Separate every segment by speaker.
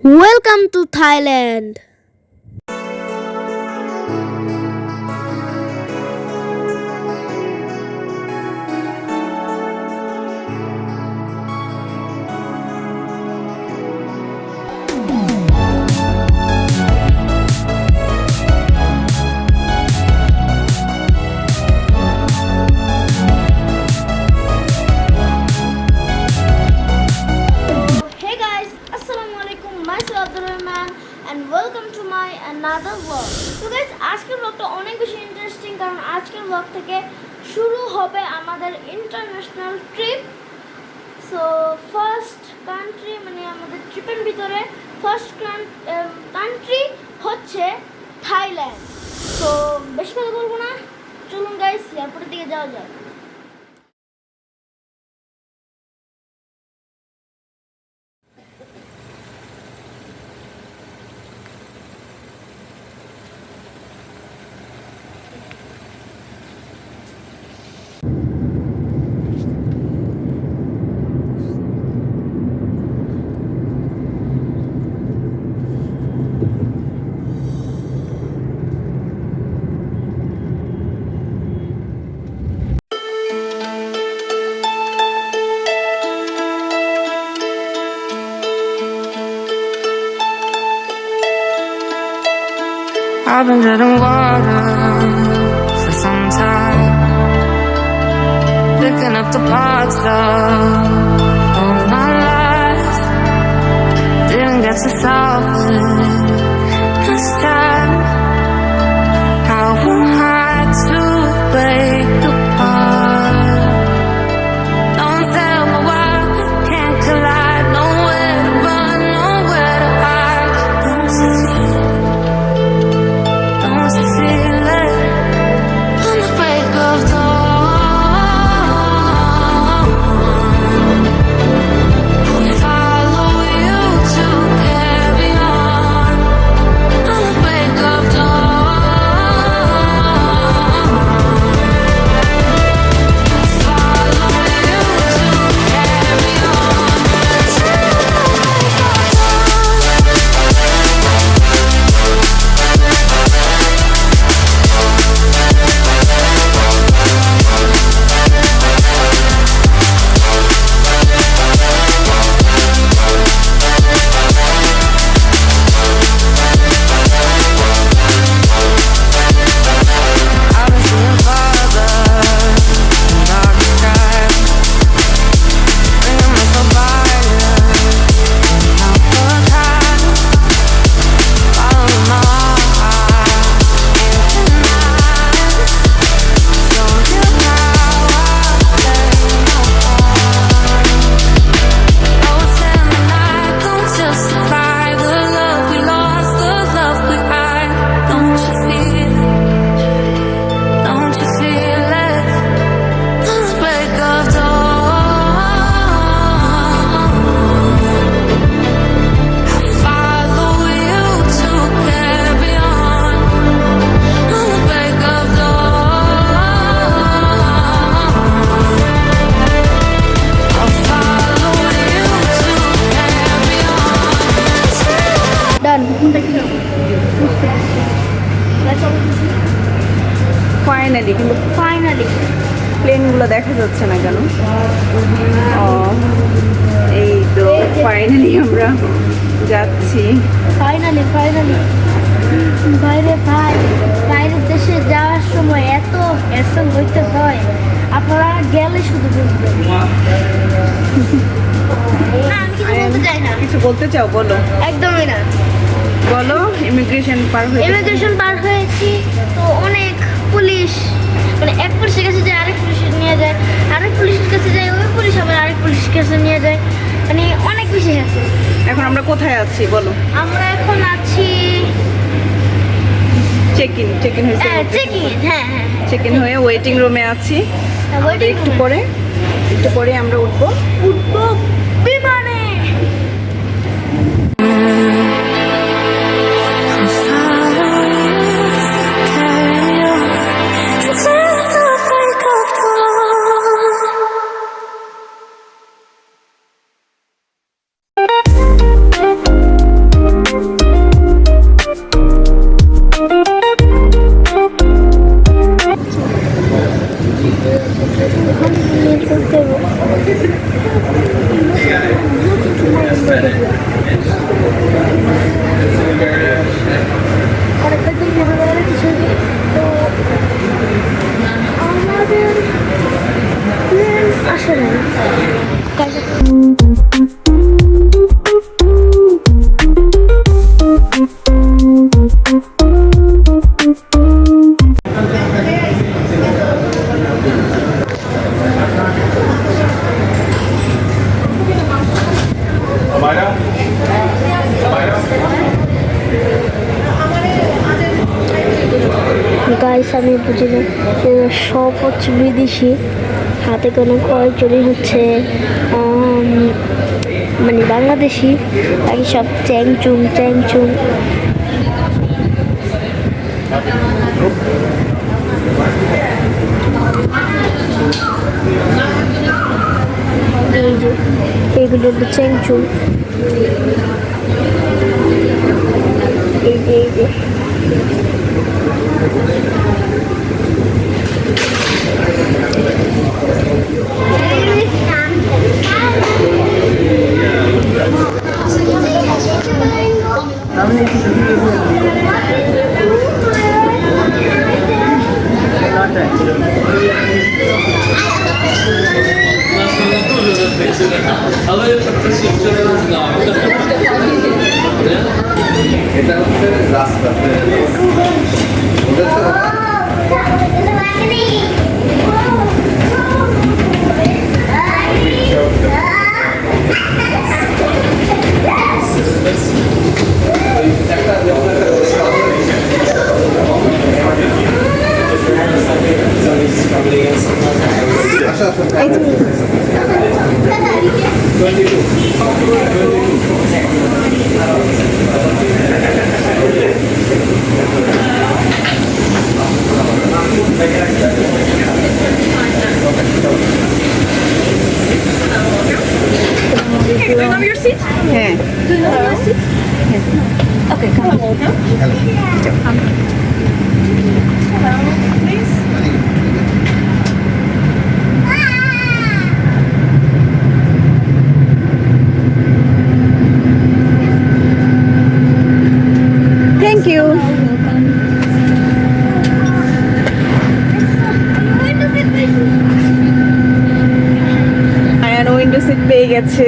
Speaker 1: Welcome to Thailand. Hey guys, Assalamu alaikum. Myself Abdul Rahman and welcome to my another vlog. তো guys, আজকের vlogটা অনেক বেশি interesting কারণ আজকের vlog থেকে শুরু হবে আমাদের international trip. So first country মানে আমাদের ট্রিপের ভিতরে ফার্স্ট কান্ট্রি হচ্ছে থাইল্যান্ড। সো বেশি কথা বলবো না, চলুন গাইস এয়ারপোর্টের দিকে যাওয়া যাক।
Speaker 2: I've been treading water for some time, picking up the parts of my life. Didn't get to solve it this time. How am I to break apart? Don't tell me why we can't collide. Nowhere to run, nowhere to hide. Don't you feel it? Don't you feel it? On the break of dawn, I'll follow you to carry on. On the break of dawn, I'll follow you to carry on. I've been seeing farther in dark skies, bringing myself higher and out for time. Following my heart into night, show you how I play my part. Ghosts in the night don't justify the love we lost, the love we hide. Don't you feel it? Don't you feel it? On the break of dawn, I'll follow you to carry on. On the break of dawn, I'll follow you to carry on.
Speaker 1: Done. Let's all
Speaker 3: finally কিন্তু
Speaker 1: finally.
Speaker 3: প্লেনগুলো দেখা যাচ্ছে না কেন? ও এই তো finally আমরা যাচ্ছি।
Speaker 1: Finally বাইরের দেশে যাওয়ার সময় এত হ্যাসেল হইতে হয়, আপনারা গেলে শুধু বুঝবেন। না, আমি কিছু বলতে চাই না,
Speaker 3: কিছু বলতে চাও? বলো,
Speaker 1: একদমই না।
Speaker 3: বলো। ইমিগ্রেশন পার হয়ে
Speaker 1: ইমিগ্রেশন পার হয়েছি তো অনেক পুলিশ, মানে এক পুলিশের কাছে যায় আরেক পুলিশের নিয়ে যায়, আরেক পুলিশের কাছে যায় ওই পুলিশ আবার আরেক পুলিশের কাছে নিয়ে যায়, মানে অনেক বেশি হ্যাসেল।
Speaker 3: এখন আমরা কোথায় আছি বলো?
Speaker 1: আমরা এখন আছি
Speaker 3: চেক ইন হয়েছে।
Speaker 1: চেকিং। হ্যাঁ,
Speaker 3: চেক ইন হয়ে ওয়েটিং রুমে আছি।
Speaker 1: ওয়েটিং
Speaker 3: একটু পরে আমরা উঠবো
Speaker 1: বিমানে। আমি বুঝি না, সব হচ্ছে বিদেশি, হাতে কোনো কয়েকজনই হচ্ছে মানে বাংলাদেশি, বাকি সব চ্যাংচুং চ্যাংচুং। এই যে এগুলো হলো চ্যাংচুং, এই যে
Speaker 4: এটা হচ্ছে রাস্তা
Speaker 3: হ্যাঁ thank you. Ayaan window seat পেয়ে গেছে,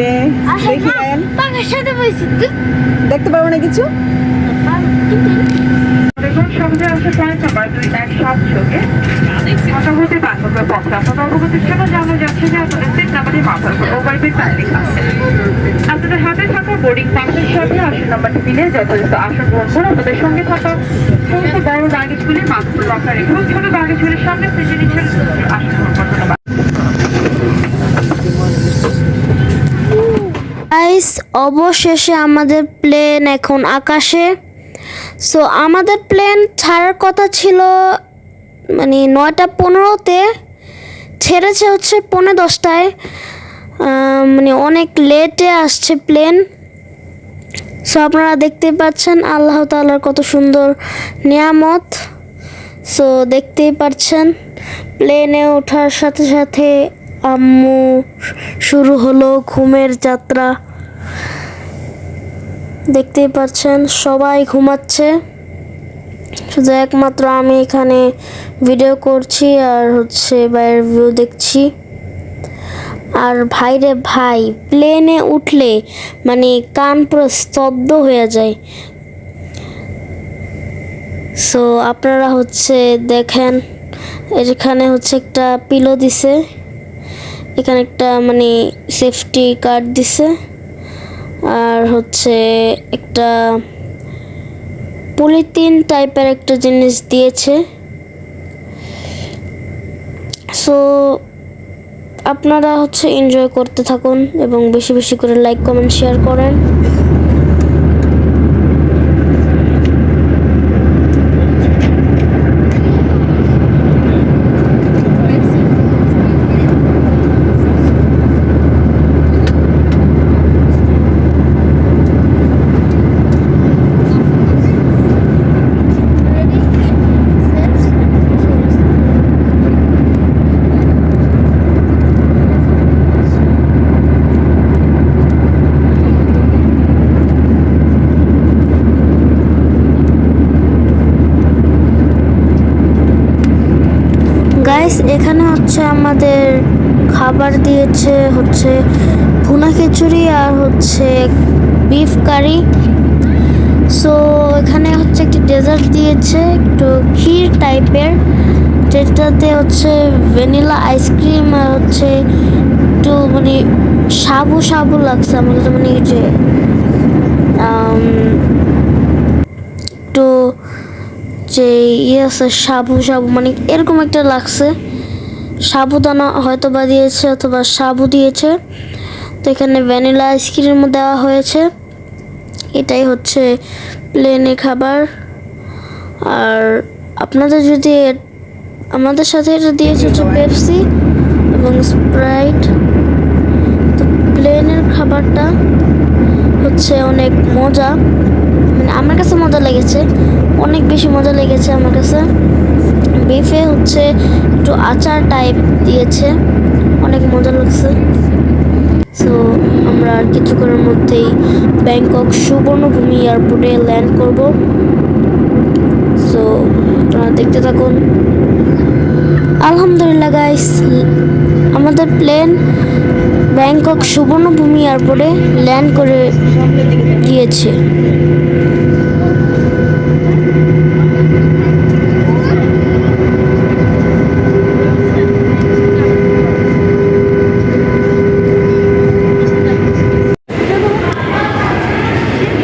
Speaker 3: দেখি আয়ান
Speaker 1: পাখার সাথে বসে
Speaker 3: দেখতে পারবো না কিছু।
Speaker 5: দেখুন সঙ্গে আছে পয়েন্ট নাম্বার 217 মোটামুটি বান্ধবের পথে আপনাদের অবগতির জন্য জানা যাচ্ছে যে আপনাদের সিট নাম্বারটি মাথার উপর ওভারব্রিজ তারিখ আছে। আপনাদের হাতে থাকা বোর্ডিং পাসের সাথে আসন নাম্বারটি মিলে যথাযথ আসন গ্রহণ করে আপনাদের সঙ্গে থাকা সমস্ত বড় লাগেজগুলি মাথার লকার রেখে ছোট লাগেজগুলির সামনে সিটে নিচে আসন গ্রহণ করতে হবে।
Speaker 1: গাইস, অবশেষে আমাদের প্লেন এখন আকাশে। সো আমাদের প্লেন ছাড়ার কথা ছিল মানে 9:15-তে, ছেড়েছে হচ্ছে 10:45। মানে অনেক লেটে আসছে প্লেন। সো আপনারা দেখতে পাচ্ছেন আল্লাহ তাআলার কত সুন্দর নিয়ামত। সো দেখতেই পাচ্ছেন প্লেনে ওঠার সাথে সাথে আম্মু শুরু হলো ঘুমের যাত্রা। দেখতেই পাচ্ছেন সবাই ঘুমাচ্ছে, শুধু একমাত্র আমি এখানে ভিডিও করছি আর হচ্ছে বাইরের ভিউ দেখছি। আর ভাইরে ভাই, প্লেনে উঠলে মানে কান পুরো স্তব্ধ হয়ে যায়। সো আপনারা হচ্ছে দেখেন, এখানে হচ্ছে একটা পিলো দিছে, এখানে একটা মানে সেফটি কার্ড দিছে, আর হচ্ছে একটা পলিথিন টাইপের একটা জিনিস দিয়েছে। সো আপনারা হচ্ছে এনজয় করতে থাকুন এবং বেশি বেশি করে লাইক কমেন্ট শেয়ার করেন। গাইস, এখানে হচ্ছে আমাদের খাবার দিয়েছে হচ্ছে ভুনা খিচুড়ি আর হচ্ছে বিফ কারি। সো এখানে হচ্ছে একটি ডেজার্ট দিয়েছে, একটু ক্ষীর টাইপের, যেটাতে হচ্ছে ভ্যানিলা আইসক্রিম আর হচ্ছে একটু মানে সাবু সাবু লাগছে আমার কাছে, মানে যে একটু যে ইয়ে আছে, সাবু সাবু মানে এরকম একটা লাগছে। সাবুদানা হয়তো বা দিয়েছে অথবা সাবু দিয়েছে। তো এখানে ভ্যানিলা আইসক্রিম দেওয়া হয়েছে। এটাই হচ্ছে প্লেনে খাবার। আর আপনাদের যদি আমাদের সাথে এটা দিয়েছে হচ্ছে পেপসি এবং স্প্রাইট। তো প্লেনের খাবারটা হচ্ছে অনেক মজা, মানে আমার কাছে মজা লেগেছে, অনেক বেশি মজা লেগেছে আমার কাছে। বিফে হচ্ছে একটু আচার টাইপ দিয়েছে, অনেক মজা লাগছে। সো আমরা আর কিছুক্ষণের মধ্যেই ব্যাংকক সুবর্ণভূমি এয়ারপোর্টে ল্যান্ড করব। সো আপনারা দেখতে থাকুন। আলহামদুলিল্লাহ গাইস, আমাদের প্লেন ব্যাংকক সুবর্ণভূমি এয়ারপোর্টে ল্যান্ড করে গিয়েছে।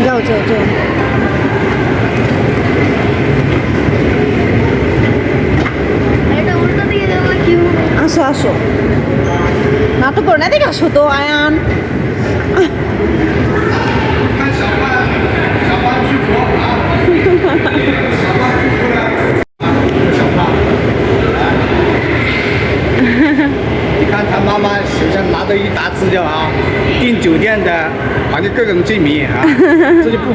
Speaker 3: যাও যাও যাও।
Speaker 1: এটা উল্টো দিকে যাবো কি?
Speaker 3: আসো আসো, নাটক করো না, এদিকে আসো তো আয়ান।
Speaker 4: 你看他妈妈手上拿着一沓资料啊，订酒店的，好像各种罪名啊，这就不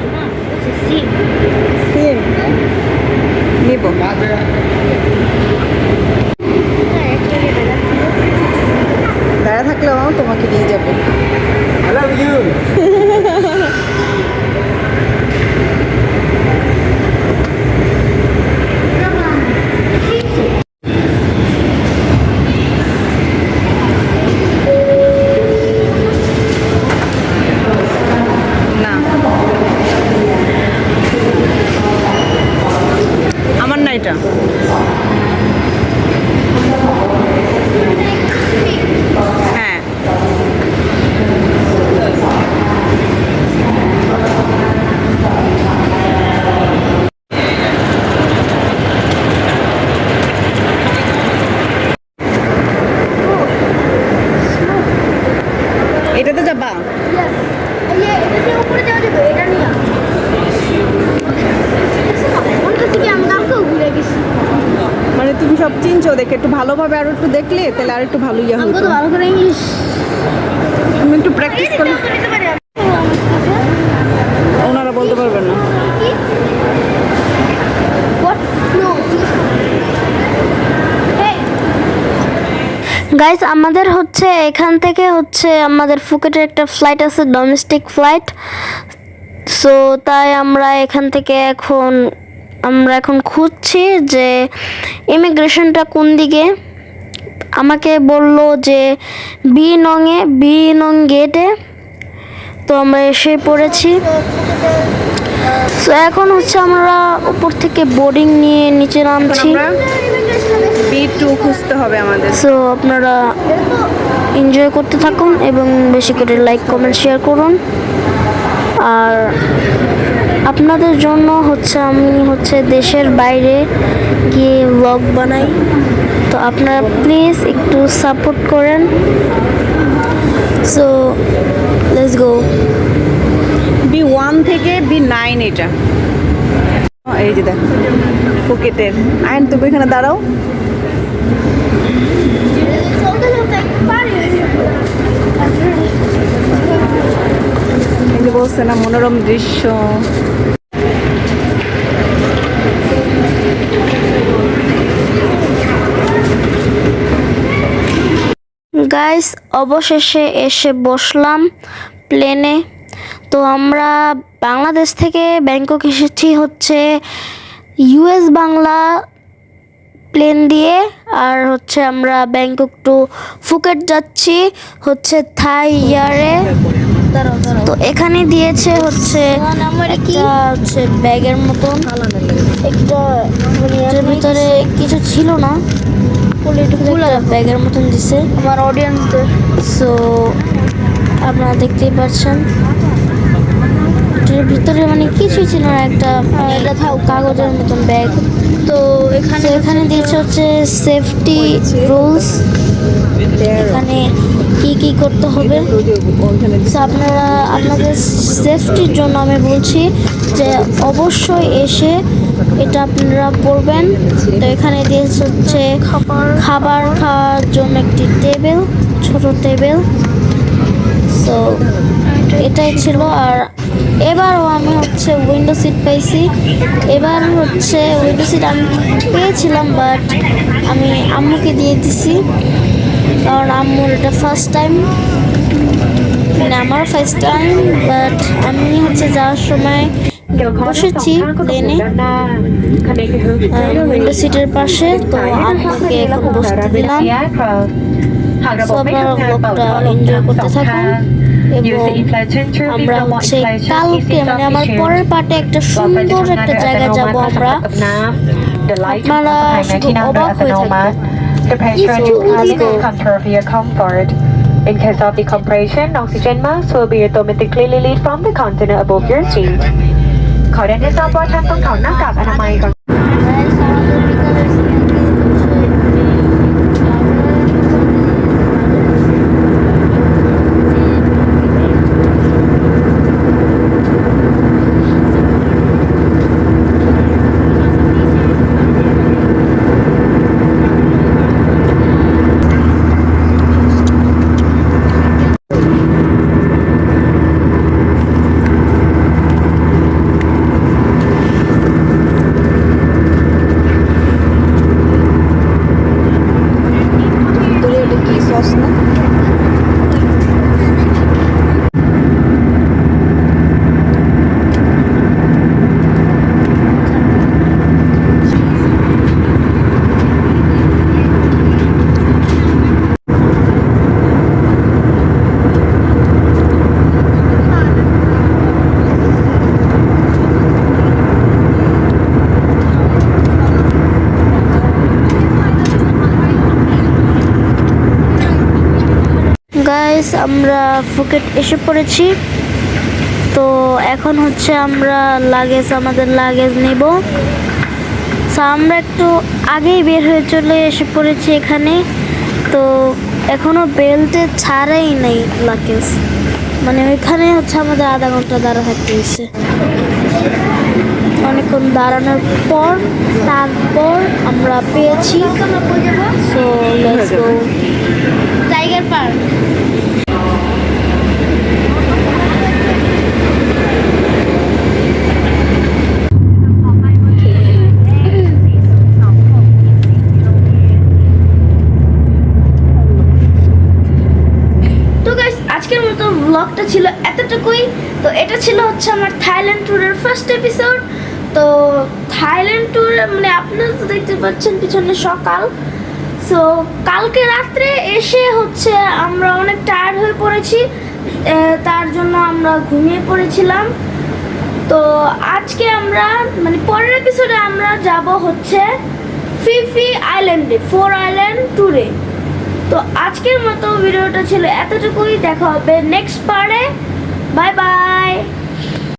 Speaker 3: সিম নিব।
Speaker 4: 拿这个。
Speaker 3: দাঁড়া থাকলেও তোমাকে নিয়ে যাবো।
Speaker 4: I love you.
Speaker 3: না আমার না এটা। হ্যাঁ এটাতে যাবা?
Speaker 1: এটা দিয়ে উপরে যাওয়া যাবে, এটা নিয়ে মনে করছি কি আমি কালকেও ভুলে গেছি।
Speaker 3: মানে তুমি সব চিনছো দেখে, একটু ভালোভাবে আরো একটু দেখলে তাহলে আর একটু ভালো ইয়ে
Speaker 1: আমি
Speaker 3: হতো।
Speaker 1: তো ভালো করে ইংলিশ
Speaker 3: তুমি একটু প্র্যাকটিস করলে
Speaker 1: নিতে পারি।
Speaker 3: ওনারা বলতে পারবেন না।
Speaker 1: গাইস, আমাদের হচ্ছে এখান থেকে হচ্ছে আমাদের ফুকেটের একটা ফ্লাইট আছে, ডোমেস্টিক ফ্লাইট। সো তাই আমরা এখান থেকে এখন খুঁজছি যে ইমিগ্রেশনটা কোন দিকে। আমাকে বলল যে বি নং গেটে। তো আমরা এসে পড়েছি। সো এখন হচ্ছে আমরা উপর থেকে বোর্ডিং নিয়ে নিচে নামছি।
Speaker 3: B2 খুঁজতে হবে আমাদের।
Speaker 1: সো আপনারা এনজয় করতে থাকুন এবং বেশি করে লাইক কমেন্ট শেয়ার করুন। আর আপনাদের জন্য হচ্ছে আমি হচ্ছে দেশের বাইরে গিয়ে ব্লগ বানাই, তো আপনারা প্লিজ একটু সাপোর্ট করেন। So let's go.
Speaker 3: B1 থেকে B9 এটা। এই যে দেখ ফুকেটের। আইন তুমি এখানে দাঁড়াও। এই যে বলছে না মনোরম দৃশ্য।
Speaker 1: গাইস, অবশেষে এসে বসলাম প্লেনে। তো আমরা বাংলাদেশ থেকে ব্যাংকক এসেছি হচ্ছে US বাংলা প্লেন দিয়ে। আর হচ্ছে আমরা ব্যাংকক টু ফুকেট যাচ্ছি হচ্ছে থাই ইয়ারে। তো এখানে দিয়েছে হচ্ছে একটা হচ্ছে ব্যাগের মতন, একটা এর ভিতরে কিছু ছিল না, ব্যাগের মতন দিছে আমার অডিয়েন্সদের। সো আপনারা দেখতেই পাচ্ছেন, একটু এটার ভিতরে মানে কিছুই ছিল না, একটা এটা থাক কাগজের মতন ব্যাগ। তো এখানে দিয়েছে হচ্ছে সেফটি রুলস, এখানে কি কি করতে হবে। তো আপনাদের সেফটির জন্য আমি বলছি যে অবশ্যই এসে এটা আপনারা পড়বেন। তো এখানে দিয়েছে হচ্ছে খাবার খাওয়ার জন্য একটি টেবিল, ছোট টেবিল। তো এটাই ছিল। আর এবারও আমি হচ্ছে উইন্ডো সিট পাইছি। এবার হচ্ছে উইন্ডো সিট আমি পেয়েছিলাম, বাট আমি আম্মুকে দিয়ে দিছি, কারণ আম্মুর এটা ফার্স্ট টাইম, মানে আমার ফার্স্ট টাইম। বাট আমি হচ্ছে যাওয়ার সময় বসেছি প্লেনে উইন্ডো সিটের পাশে। তো আম্মুকে এখন বসতে দিলাম। তো আপনারা ব্লগটা এনজয় করতে থাকুন। এবং আমরা হচ্ছে কালকে মানে আমার পরের পার্টে একটা সুন্দর একটা জায়গায় যাব আমরা, আপনারা শুধু অবাক হয়ে থাকবেন।
Speaker 6: The pressure and equipment will control for your comfort. In case of decompression, oxygen mask will be automatically released from the container above your seat. ขอเรียนให้ทราบว่าท่านต้องถอดหน้ากากอนามัยก่อน
Speaker 3: এটা কি সস না?
Speaker 1: গাইস, আমরা ফুকেট এসে পড়েছি। তো এখন হচ্ছে আমরা আমাদের লাগেজ নেব। তো আমরা একটু আগেই বের হয়ে চলে এসে পড়েছি এখানে। তো এখনো বেল্টে ছাড়াই নেই লাগেজ, মানে ওইখানে হচ্ছে আমাদের আধা ঘন্টা দাঁড়া থাকতে হয়েছে। অনেকক্ষণ দাঁড়ানোর পর তারপর আমরা পেয়েছি। So let's go tiger park. আজকের মতো ব্লগটা ছিল এতটুকুই। তো এটা ছিল হচ্ছে আমার থাইল্যান্ড ট্যুরের ফার্স্ট এপিসোড। তো থাইল্যান্ড ট্যুর মানে আপনারা তো দেখতে পাচ্ছেন পিছনে সকাল। সো কালকে রাত্রে এসে হচ্ছে আমরা অনেক টায়ার্ড হয়ে পড়েছি, তার জন্য আমরা ঘুমিয়ে পড়েছিলাম। তো আজকে আমরা মানে পরের এপিসোডে আমরা যাব হচ্ছে ফিফি আইল্যান্ডে, 4 আইল্যান্ড ট্যুরে। তো আজকের মতো ভিডিওটা ছিল এতটুকুই। দেখা হবে নেক্সট পার্টে। Bye bye.